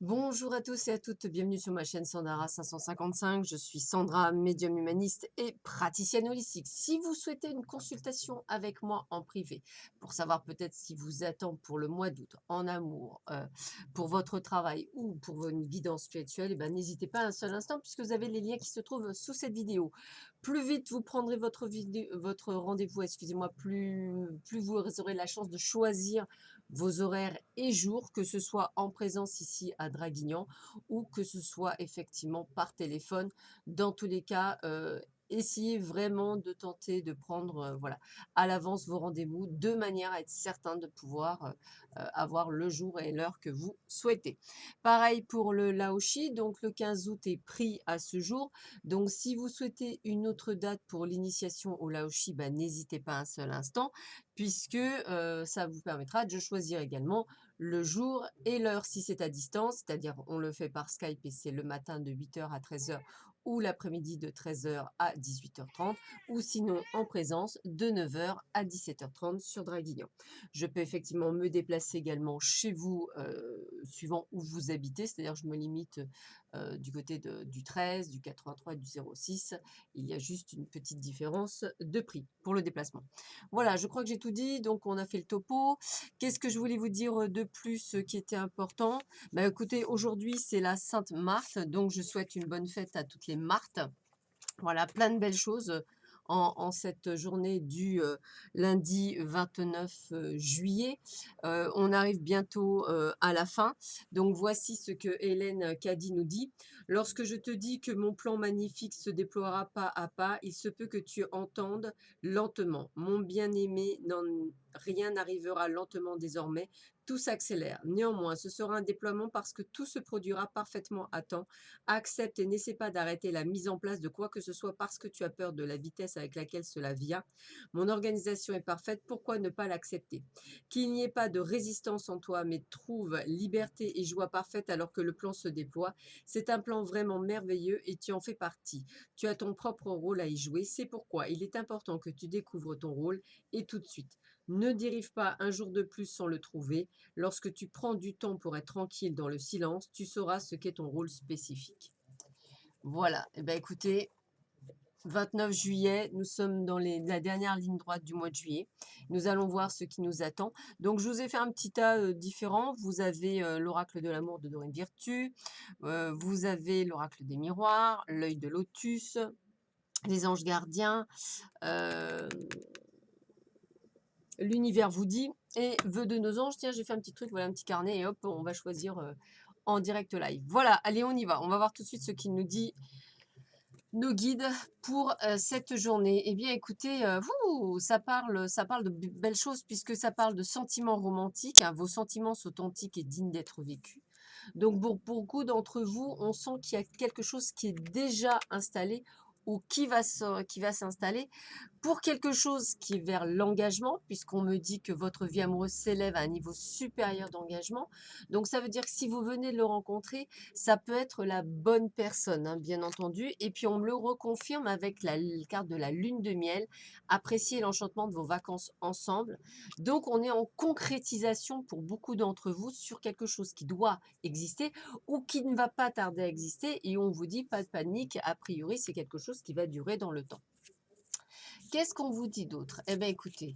Bonjour à tous et à toutes, bienvenue sur ma chaîne Sandara 555. Je suis Sandra, médium humaniste et praticienne holistique. Si vous souhaitez une consultation avec moi en privé pour savoir peut-être ce qui vous attend pour le mois d'août en amour, pour votre travail ou pour une guidance spirituelle, eh ben, n'hésitez pas un seul instant puisque vous avez les liens qui se trouvent sous cette vidéo. Plus vite vous prendrez votre rendez-vous, excusez-moi, plus vous aurez la chance de choisir vos horaires et jours, que ce soit en présence ici à Draguignan ou que ce soit effectivement par téléphone. Dans tous les cas, essayez vraiment de tenter de prendre voilà, à l'avance vos rendez-vous de manière à être certain de pouvoir avoir le jour et l'heure que vous souhaitez. Pareil pour le Laoshi, donc le 15 août est pris à ce jour. Donc si vous souhaitez une autre date pour l'initiation au Laoshi, bah, n'hésitez pas un seul instant puisque ça vous permettra de choisir également le jour et l'heure si c'est à distance, c'est-à-dire on le fait par Skype et c'est le matin de 8h à 13h ou l'après-midi de 13h à 18h30 ou sinon en présence de 9h à 17h30 sur Draguignan. Je peux effectivement me déplacer également chez vous suivant où vous habitez, c'est-à-dire je me limite du côté du 13, du 83 et du 06. Il y a juste une petite différence de prix pour le déplacement. Voilà, je crois que j'ai tout dit, donc on a fait le topo. Qu'est-ce que je voulais vous dire de plus qui était important? Bah, écoutez, aujourd'hui c'est la Sainte Marthe, donc je souhaite une bonne fête à toutes les Marthes. Voilà, plein de belles choses en cette journée du lundi 29 juillet. On arrive bientôt à la fin. Donc voici ce que Hélène Caddy nous dit. Lorsque je te dis que mon plan magnifique se déploiera pas à pas, il se peut que tu entendes lentement. Mon bien-aimé, rien n'arrivera lentement désormais. Tout s'accélère. Néanmoins, ce sera un déploiement parce que tout se produira parfaitement à temps. Accepte et n'essaie pas d'arrêter la mise en place de quoi que ce soit parce que tu as peur de la vitesse avec laquelle cela vient. Mon organisation est parfaite, pourquoi ne pas l'accepter? Qu'il n'y ait pas de résistance en toi, mais trouve liberté et joie parfaite alors que le plan se déploie. C'est un plan vraiment merveilleux et tu en fais partie. Tu as ton propre rôle à y jouer, c'est pourquoi il est important que tu découvres ton rôle et tout de suite. Ne dérive pas un jour de plus sans le trouver. Lorsque tu prends du temps pour être tranquille dans le silence, tu sauras ce qu'est ton rôle spécifique. Voilà, eh ben, écoutez, 29 juillet, nous sommes dans la dernière ligne droite du mois de juillet. Nous allons voir ce qui nous attend. Donc, je vous ai fait un petit tas différent. Vous avez l'oracle de l'amour de Dorine Virtue, vous avez l'oracle des miroirs, l'œil de lotus, les anges gardiens, l'univers vous dit, et vœux de nos anges. Tiens, j'ai fait un petit truc, voilà un petit carnet, et hop, on va choisir en direct live. Voilà, allez, on y va. On va voir tout de suite ce qu'il nous dit nos guides pour cette journée. Eh bien, écoutez, ça parle de belles choses puisque ça parle de sentiments romantiques. Hein. Vos sentiments sont authentiques et dignes d'être vécus. Donc, pour beaucoup d'entre vous, on sent qu'il y a quelque chose qui est déjà installé ou qui va s'installer pour quelque chose qui est vers l'engagement, puisqu'on me dit que votre vie amoureuse s'élève à un niveau supérieur d'engagement. Donc, ça veut dire que si vous venez de le rencontrer, ça peut être la bonne personne, hein, bien entendu. Et puis, on me le reconfirme avec la carte de la lune de miel. Appréciez l'enchantement de vos vacances ensemble. Donc, on est en concrétisation pour beaucoup d'entre vous sur quelque chose qui doit exister ou qui ne va pas tarder à exister. Et on vous dit, pas de panique, a priori, c'est quelque chose qui va durer dans le temps. Qu'est-ce qu'on vous dit d'autre? Eh bien, écoutez,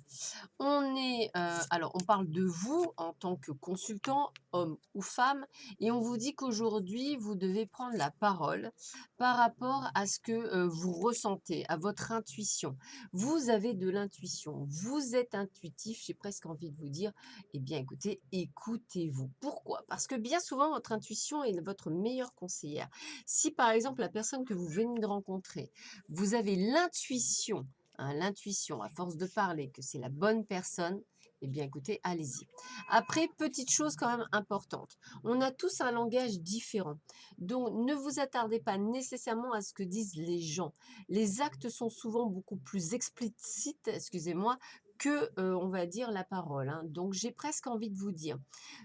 alors, on parle de vous en tant que consultant, homme ou femme, et on vous dit qu'aujourd'hui, vous devez prendre la parole par rapport à ce que vous ressentez, à votre intuition. Vous avez de l'intuition, vous êtes intuitif, j'ai presque envie de vous dire, eh bien, écoutez, écoutez-vous. Pourquoi? Parce que bien souvent, votre intuition est votre meilleure conseillère. Si, par exemple, la personne que vous venez de rencontrer, vous avez l'intuition, hein, l'intuition, à force de parler, que c'est la bonne personne, eh bien écoutez, allez-y. Après, petite chose quand même importante, on a tous un langage différent. Donc, ne vous attardez pas nécessairement à ce que disent les gens. Les actes sont souvent beaucoup plus explicites, excusez-moi, que, on va dire, la parole. Hein. Donc, j'ai presque envie de vous dire,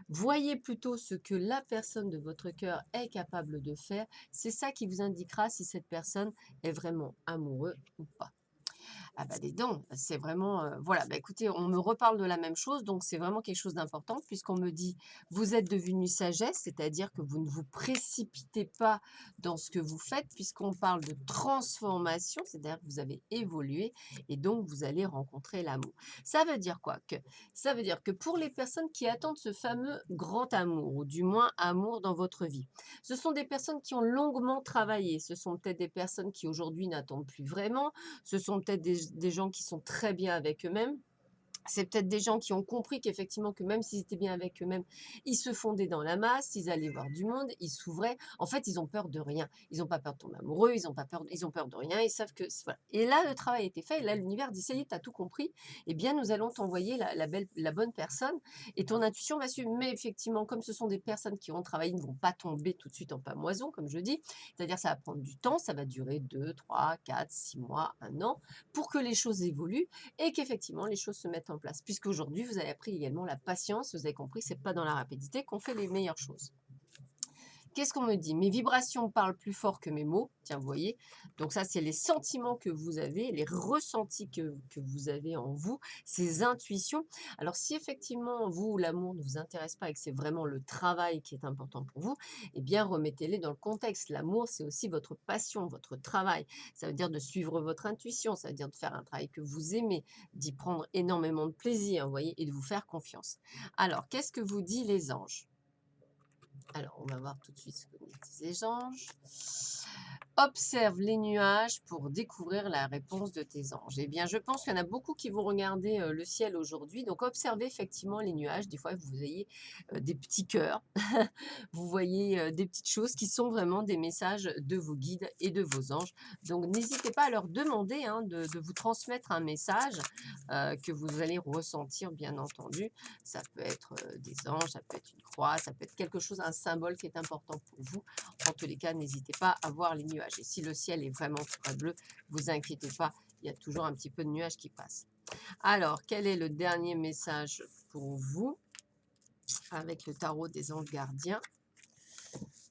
voyez plutôt ce que la personne de votre cœur est capable de faire. C'est ça qui vous indiquera si cette personne est vraiment amoureuse ou pas. Ah bah, dis donc, c'est vraiment, voilà, bah, écoutez, on me reparle de la même chose, donc c'est vraiment quelque chose d'important puisqu'on me dit: «Vous êtes devenue sagesse», c'est-à-dire que vous ne vous précipitez pas dans ce que vous faites puisqu'on parle de transformation, c'est-à-dire que vous avez évolué et donc vous allez rencontrer l'amour. Ça veut dire quoi? Ça veut dire que pour les personnes qui attendent ce fameux grand amour ou du moins amour dans votre vie, ce sont des personnes qui ont longuement travaillé, ce sont peut-être des personnes qui aujourd'hui n'attendent plus vraiment, ce sont peut-être des gens qui sont très bien avec eux-mêmes. C'est peut-être des gens qui ont compris qu'effectivement, que même s'ils étaient bien avec eux-mêmes, ils se fondaient dans la masse, ils allaient voir du monde, ils s'ouvraient. En fait, ils ont peur de rien. Ils n'ont pas peur de tomber amoureux, ils ont peur de rien, ils savent que voilà. Et là, le travail a été fait, et là, l'univers dit, ça y est, tu as tout compris, eh bien, nous allons t'envoyer la bonne personne, et ton intuition va suivre. Mais effectivement, comme ce sont des personnes qui ont travaillé, ils ne vont pas tomber tout de suite en pamoison, comme je dis, c'est-à-dire ça va prendre du temps, ça va durer 2, 3, 4, 6 mois, un an, pour que les choses évoluent et qu'effectivement les choses se mettent en place. Puisqu'aujourd'hui, vous avez appris également la patience, vous avez compris, c'est pas dans la rapidité qu'on fait les meilleures choses. Qu'est-ce qu'on me dit? Mes vibrations parlent plus fort que mes mots. Tiens, vous voyez? Donc ça, c'est les sentiments que vous avez, les ressentis que vous avez en vous, ces intuitions. Alors si effectivement, vous, l'amour ne vous intéresse pas et que c'est vraiment le travail qui est important pour vous, eh bien, remettez-les dans le contexte. L'amour, c'est aussi votre passion, votre travail. Ça veut dire de suivre votre intuition, ça veut dire de faire un travail que vous aimez, d'y prendre énormément de plaisir, vous voyez, et de vous faire confiance. Alors, qu'est-ce que vous dit les anges? Alors, on va voir tout de suite ce que nous disent les anges. Observe les nuages pour découvrir la réponse de tes anges. Eh bien, je pense qu'il y en a beaucoup qui vont regarder le ciel aujourd'hui. Donc, observez effectivement les nuages. Des fois, vous voyez des petits cœurs. Vous voyez des petites choses qui sont vraiment des messages de vos guides et de vos anges. Donc, n'hésitez pas à leur demander de vous transmettre un message que vous allez ressentir, bien entendu. Ça peut être des anges, ça peut être une croix, ça peut être quelque chose, un symbole qui est important pour vous. En tous les cas, n'hésitez pas à voir les nuages. Et si le ciel est vraiment très bleu, vous inquiétez pas, il y a toujours un petit peu de nuages qui passent. Alors, quel est le dernier message pour vous avec le tarot des anges gardiens?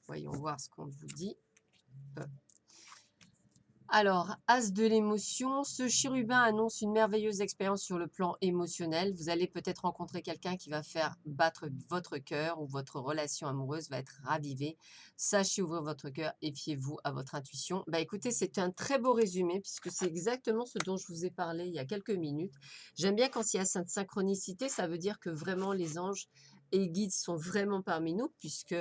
Voyons voir ce qu'on vous dit. Alors, as de l'émotion, ce chérubin annonce une merveilleuse expérience sur le plan émotionnel. Vous allez peut-être rencontrer quelqu'un qui va faire battre votre cœur ou votre relation amoureuse va être ravivée. Sachez ouvrir votre cœur et fiez-vous à votre intuition. Bah écoutez, c'est un très beau résumé puisque c'est exactement ce dont je vous ai parlé il y a quelques minutes. J'aime bien quand il y a cette synchronicité, ça veut dire que vraiment les anges et guides sont vraiment parmi nous puisque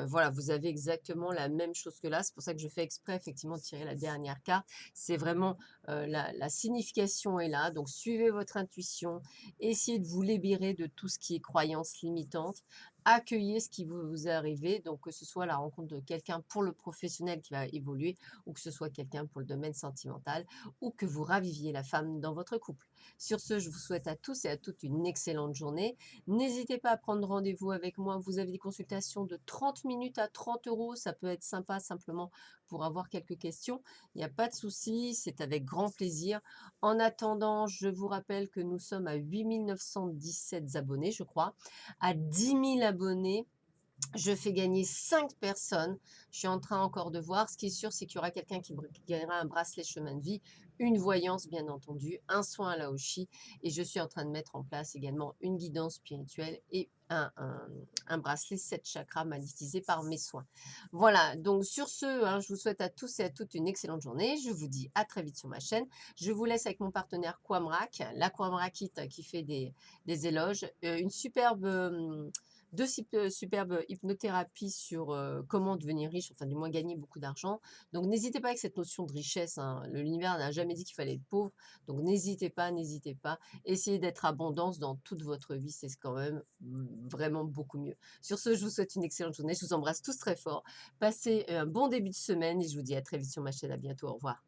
voilà, vous avez exactement la même chose que là. C'est pour ça que je fais exprès effectivement de tirer la dernière carte. C'est vraiment la signification est là. Donc suivez votre intuition, essayez de vous libérer de tout ce qui est croyance limitante. Accueillez ce qui vous est arrivé, donc que ce soit la rencontre de quelqu'un pour le professionnel qui va évoluer, ou que ce soit quelqu'un pour le domaine sentimental, ou que vous raviviez la femme dans votre couple. Sur ce, je vous souhaite à tous et à toutes une excellente journée. N'hésitez pas à prendre rendez-vous avec moi. Vous avez des consultations de 30 minutes à 30 €. Ça peut être sympa simplement pour avoir quelques questions. Il n'y a pas de souci, c'est avec grand plaisir. En attendant, je vous rappelle que nous sommes à 8 917 abonnés, je crois. À 10 000 abonnés, je fais gagner 5 personnes. Je suis en train encore de voir. Ce qui est sûr, c'est qu'il y aura quelqu'un qui gagnera un bracelet chemin de vie, une voyance, bien entendu, un soin à l'aoshi. Et je suis en train de mettre en place également une guidance spirituelle et un bracelet 7 chakras magnétisé par mes soins. Voilà, donc sur ce, hein, je vous souhaite à tous et à toutes une excellente journée. Je vous dis à très vite sur ma chaîne. Je vous laisse avec mon partenaire Quamrak, la Quamrakite qui fait des éloges. Une superbe superbes hypnothérapies sur comment devenir riche, enfin du moins gagner beaucoup d'argent. Donc n'hésitez pas avec cette notion de richesse, hein. L'univers n'a jamais dit qu'il fallait être pauvre. Donc n'hésitez pas, n'hésitez pas. Essayez d'être abondance dans toute votre vie, c'est quand même vraiment beaucoup mieux. Sur ce, je vous souhaite une excellente journée. Je vous embrasse tous très fort. Passez un bon début de semaine et je vous dis à très vite sur ma chaîne. À bientôt. Au revoir.